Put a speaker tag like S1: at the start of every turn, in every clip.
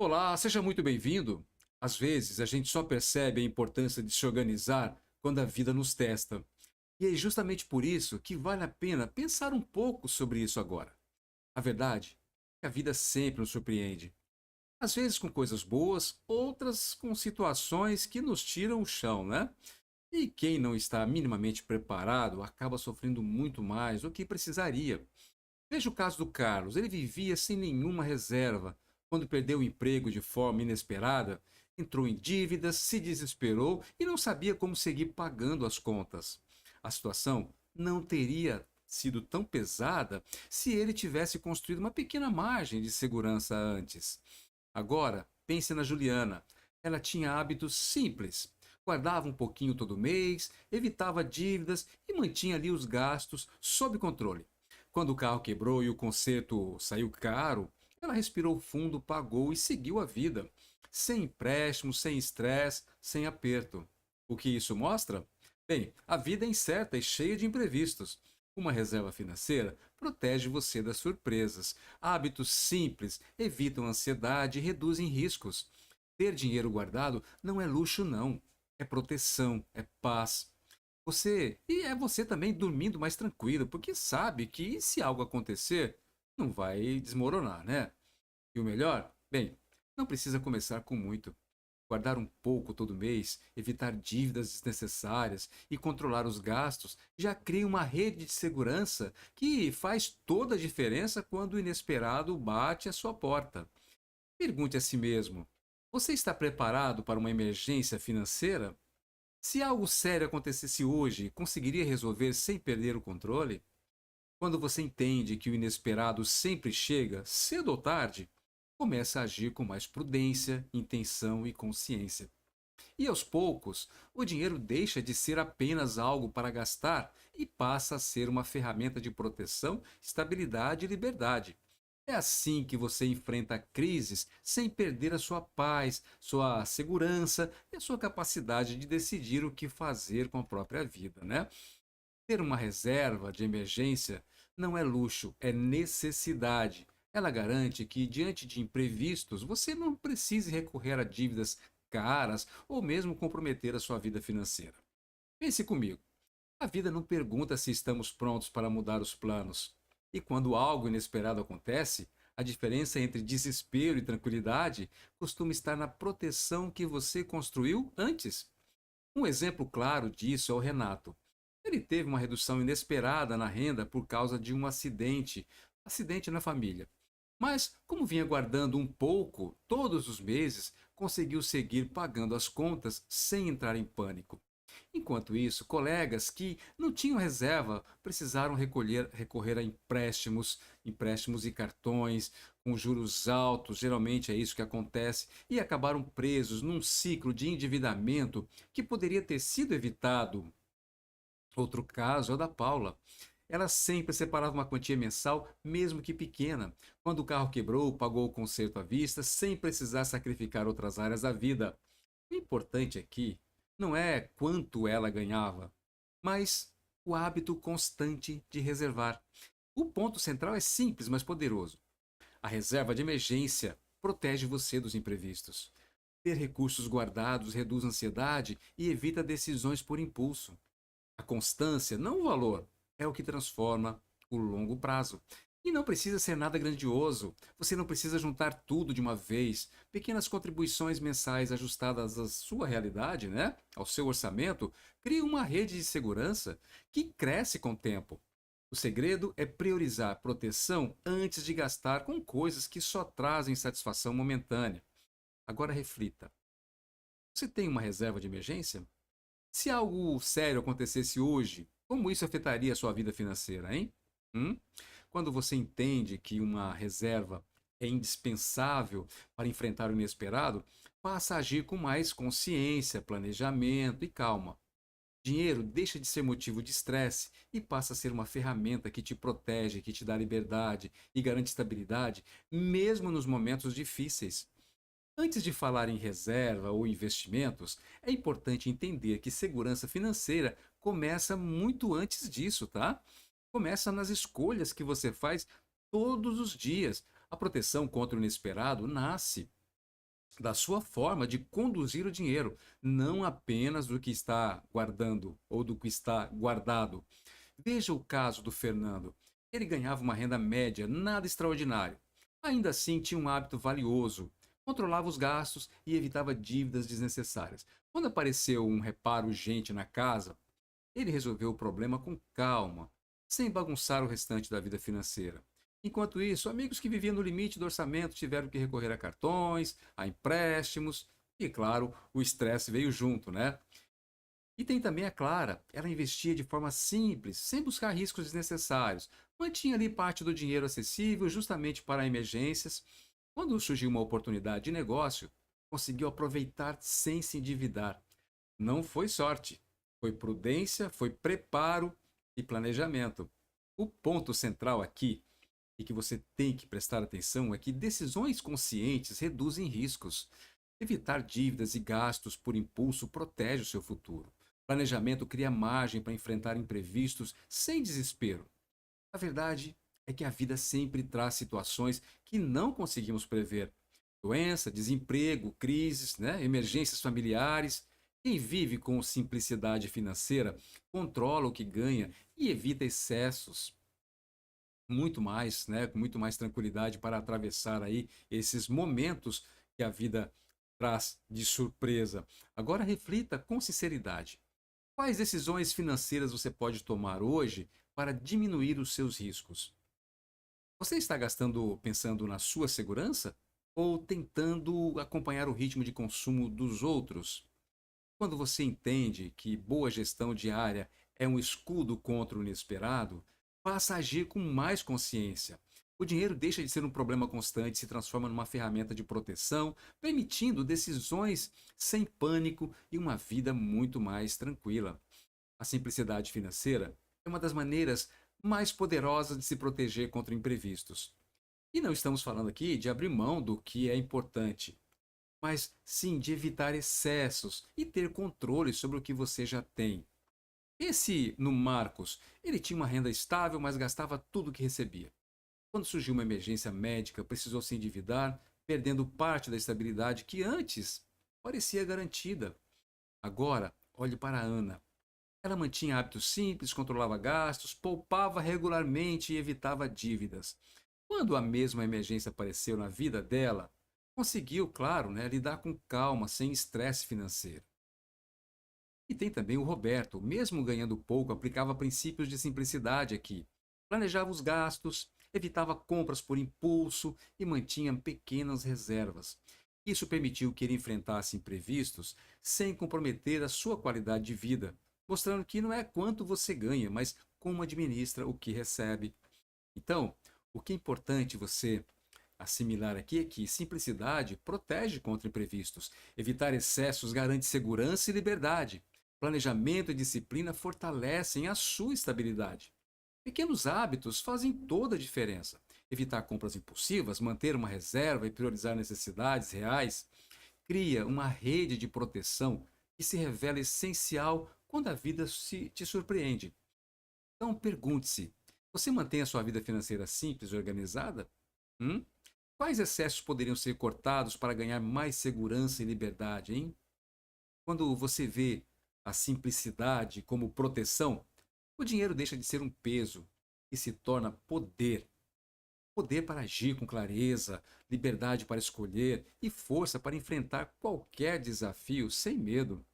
S1: Olá, seja muito bem-vindo. Às vezes a gente só percebe a importância de se organizar quando a vida nos testa. E é justamente por isso que vale a pena pensar um pouco sobre isso agora. A verdade é que a vida sempre nos surpreende. Às vezes com coisas boas, outras com situações que nos tiram o chão, né? E quem não está minimamente preparado acaba sofrendo muito mais do que precisaria. Veja o caso do Carlos. Ele vivia sem nenhuma reserva. Quando perdeu o emprego de forma inesperada, entrou em dívidas, se desesperou e não sabia como seguir pagando as contas. A situação não teria sido tão pesada se ele tivesse construído uma pequena margem de segurança antes. Agora, pense na Juliana. Ela tinha hábitos simples. Guardava um pouquinho todo mês, evitava dívidas e mantinha ali os gastos sob controle. Quando o carro quebrou e o conserto saiu caro, ela respirou fundo, pagou e seguiu a vida. Sem empréstimo, sem estresse, sem aperto. O que isso mostra? Bem, a vida é incerta e cheia de imprevistos. Uma reserva financeira protege você das surpresas. Hábitos simples evitam ansiedade e reduzem riscos. Ter dinheiro guardado não é luxo, não. É proteção, é paz. Você também dormindo mais tranquilo, porque sabe que se algo acontecer, não vai desmoronar, né? E o melhor? Bem, não precisa começar com muito. Guardar um pouco todo mês, evitar dívidas desnecessárias e controlar os gastos já cria uma rede de segurança que faz toda a diferença quando o inesperado bate à sua porta. Pergunte a si mesmo: você está preparado para uma emergência financeira? Se algo sério acontecesse hoje, conseguiria resolver sem perder o controle? Quando você entende que o inesperado sempre chega, cedo ou tarde, começa a agir com mais prudência, intenção e consciência. E aos poucos, o dinheiro deixa de ser apenas algo para gastar e passa a ser uma ferramenta de proteção, estabilidade e liberdade. É assim que você enfrenta crises sem perder a sua paz, sua segurança e a sua capacidade de decidir o que fazer com a própria vida, né? Ter uma reserva de emergência não é luxo, é necessidade. Ela garante que, diante de imprevistos, você não precise recorrer a dívidas caras ou mesmo comprometer a sua vida financeira. Pense comigo. A vida não pergunta se estamos prontos para mudar os planos. E quando algo inesperado acontece, a diferença entre desespero e tranquilidade costuma estar na proteção que você construiu antes. Um exemplo claro disso é o Renato. Ele teve uma redução inesperada na renda por causa de um acidente na família. Mas, como vinha guardando um pouco todos os meses, conseguiu seguir pagando as contas sem entrar em pânico. Enquanto isso, colegas que não tinham reserva precisaram recorrer a empréstimos e cartões com juros altos, geralmente é isso que acontece, e acabaram presos num ciclo de endividamento que poderia ter sido evitado. Outro caso é o da Paula. Ela sempre separava uma quantia mensal, mesmo que pequena. Quando o carro quebrou, pagou o conserto à vista, sem precisar sacrificar outras áreas da vida. O importante aqui não é quanto ela ganhava, mas o hábito constante de reservar. O ponto central é simples, mas poderoso. A reserva de emergência protege você dos imprevistos. Ter recursos guardados reduz a ansiedade e evita decisões por impulso. A constância, não o valor, é o que transforma o longo prazo. E não precisa ser nada grandioso. Você não precisa juntar tudo de uma vez. Pequenas contribuições mensais ajustadas à sua realidade, né? Ao seu orçamento, criam uma rede de segurança que cresce com o tempo. O segredo é priorizar proteção antes de gastar com coisas que só trazem satisfação momentânea. Agora reflita: você tem uma reserva de emergência? Se algo sério acontecesse hoje, como isso afetaria a sua vida financeira, hein? Hum? Quando você entende que uma reserva é indispensável para enfrentar o inesperado, passa a agir com mais consciência, planejamento e calma. Dinheiro deixa de ser motivo de estresse e passa a ser uma ferramenta que te protege, que te dá liberdade e garante estabilidade, mesmo nos momentos difíceis. Antes de falar em reserva ou investimentos, é importante entender que segurança financeira começa muito antes disso, tá? Começa nas escolhas que você faz todos os dias. A proteção contra o inesperado nasce da sua forma de conduzir o dinheiro, não apenas do que está guardando ou do que está guardado. Veja o caso do Fernando. Ele ganhava uma renda média, nada extraordinário. Ainda assim, tinha um hábito valioso. Controlava os gastos e evitava dívidas desnecessárias. Quando apareceu um reparo urgente na casa, ele resolveu o problema com calma, sem bagunçar o restante da vida financeira. Enquanto isso, amigos que viviam no limite do orçamento tiveram que recorrer a cartões, a empréstimos e, claro, o estresse veio junto, né? E tem também a Clara. Ela investia de forma simples, sem buscar riscos desnecessários. Mantinha ali parte do dinheiro acessível justamente para emergências. Quando surgiu uma oportunidade de negócio, conseguiu aproveitar sem se endividar. Não foi sorte, foi prudência, foi preparo e planejamento. O ponto central aqui e que você tem que prestar atenção é que decisões conscientes reduzem riscos. Evitar dívidas e gastos por impulso protege o seu futuro. Planejamento cria margem para enfrentar imprevistos sem desespero. A verdade é que a vida sempre traz situações que não conseguimos prever. Doença, desemprego, crises, né? Emergências familiares. Quem vive com simplicidade financeira controla o que ganha e evita excessos muito mais, né, com muito mais tranquilidade para atravessar aí esses momentos que a vida traz de surpresa. Agora reflita com sinceridade. Quais decisões financeiras você pode tomar hoje para diminuir os seus riscos? Você está gastando pensando na sua segurança ou tentando acompanhar o ritmo de consumo dos outros? Quando você entende que boa gestão diária é um escudo contra o inesperado, passa a agir com mais consciência. O dinheiro deixa de ser um problema constante e se transforma numa ferramenta de proteção, permitindo decisões sem pânico e uma vida muito mais tranquila. A simplicidade financeira é uma das maneiras mais poderosas de se proteger contra imprevistos. E não estamos falando aqui de abrir mão do que é importante, mas sim de evitar excessos e ter controle sobre o que você já tem. Esse, no Marcos, ele tinha uma renda estável, mas gastava tudo o que recebia. Quando surgiu uma emergência médica, precisou se endividar, perdendo parte da estabilidade que antes parecia garantida. Agora, olhe para a Ana. Ela mantinha hábitos simples, controlava gastos, poupava regularmente e evitava dívidas. Quando a mesma emergência apareceu na vida dela, conseguiu, claro, né, lidar com calma, sem estresse financeiro. E tem também o Roberto, mesmo ganhando pouco, aplicava princípios de simplicidade aqui. Planejava os gastos, evitava compras por impulso e mantinha pequenas reservas. Isso permitiu que ele enfrentasse imprevistos sem comprometer a sua qualidade de vida, mostrando que não é quanto você ganha, mas como administra o que recebe. Então, o que é importante você assimilar aqui é que simplicidade protege contra imprevistos, evitar excessos garante segurança e liberdade. Planejamento e disciplina fortalecem a sua estabilidade. Pequenos hábitos fazem toda a diferença. Evitar compras impulsivas, manter uma reserva e priorizar necessidades reais cria uma rede de proteção que se revela essencial quando a vida te surpreende. Então pergunte-se: você mantém a sua vida financeira simples e organizada? Hum? Quais excessos poderiam ser cortados para ganhar mais segurança e liberdade, hein? Quando você vê a simplicidade como proteção, o dinheiro deixa de ser um peso e se torna poder. Poder para agir com clareza, liberdade para escolher e força para enfrentar qualquer desafio sem medo.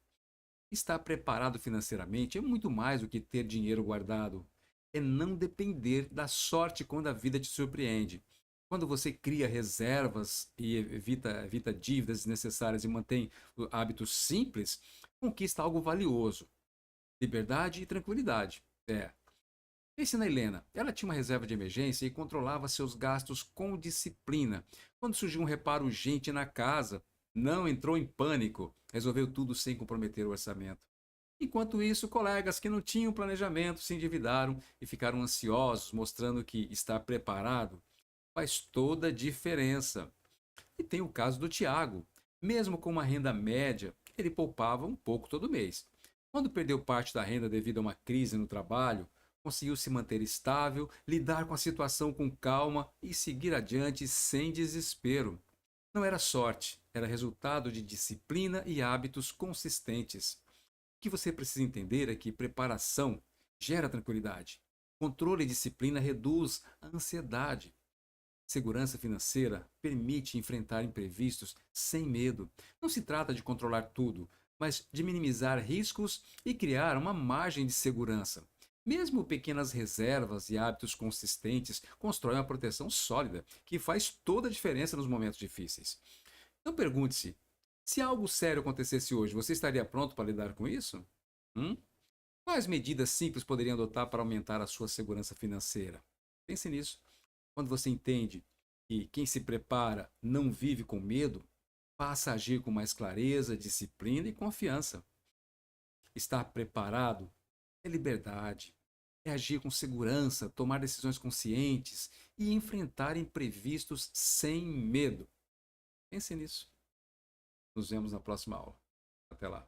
S1: Estar preparado financeiramente é muito mais do que ter dinheiro guardado. É não depender da sorte quando a vida te surpreende. Quando você cria reservas e evita dívidas desnecessárias e mantém hábitos simples, conquista algo valioso. Liberdade e tranquilidade. É. Pense na Helena. Ela tinha uma reserva de emergência e controlava seus gastos com disciplina. Quando surgiu um reparo urgente na casa, não entrou em pânico. Resolveu tudo sem comprometer o orçamento. Enquanto isso, colegas que não tinham planejamento se endividaram e ficaram ansiosos, mostrando que estar preparado faz toda a diferença. E tem o caso do Tiago. Mesmo com uma renda média, ele poupava um pouco todo mês. Quando perdeu parte da renda devido a uma crise no trabalho, conseguiu se manter estável, lidar com a situação com calma e seguir adiante sem desespero. Não era sorte, era resultado de disciplina e hábitos consistentes. O que você precisa entender é que preparação gera tranquilidade. Controle e disciplina reduz a ansiedade. Segurança financeira permite enfrentar imprevistos sem medo. Não se trata de controlar tudo, mas de minimizar riscos e criar uma margem de segurança. Mesmo pequenas reservas e hábitos consistentes constroem uma proteção sólida que faz toda a diferença nos momentos difíceis. Então pergunte-se: se algo sério acontecesse hoje, você estaria pronto para lidar com isso? Hum? Quais medidas simples poderiam adotar para aumentar a sua segurança financeira? Pense nisso. Quando você entende que quem se prepara não vive com medo, passa a agir com mais clareza, disciplina e confiança. Estar preparado é liberdade, é agir com segurança, tomar decisões conscientes e enfrentar imprevistos sem medo. Pense nisso. Nos vemos na próxima aula. Até lá.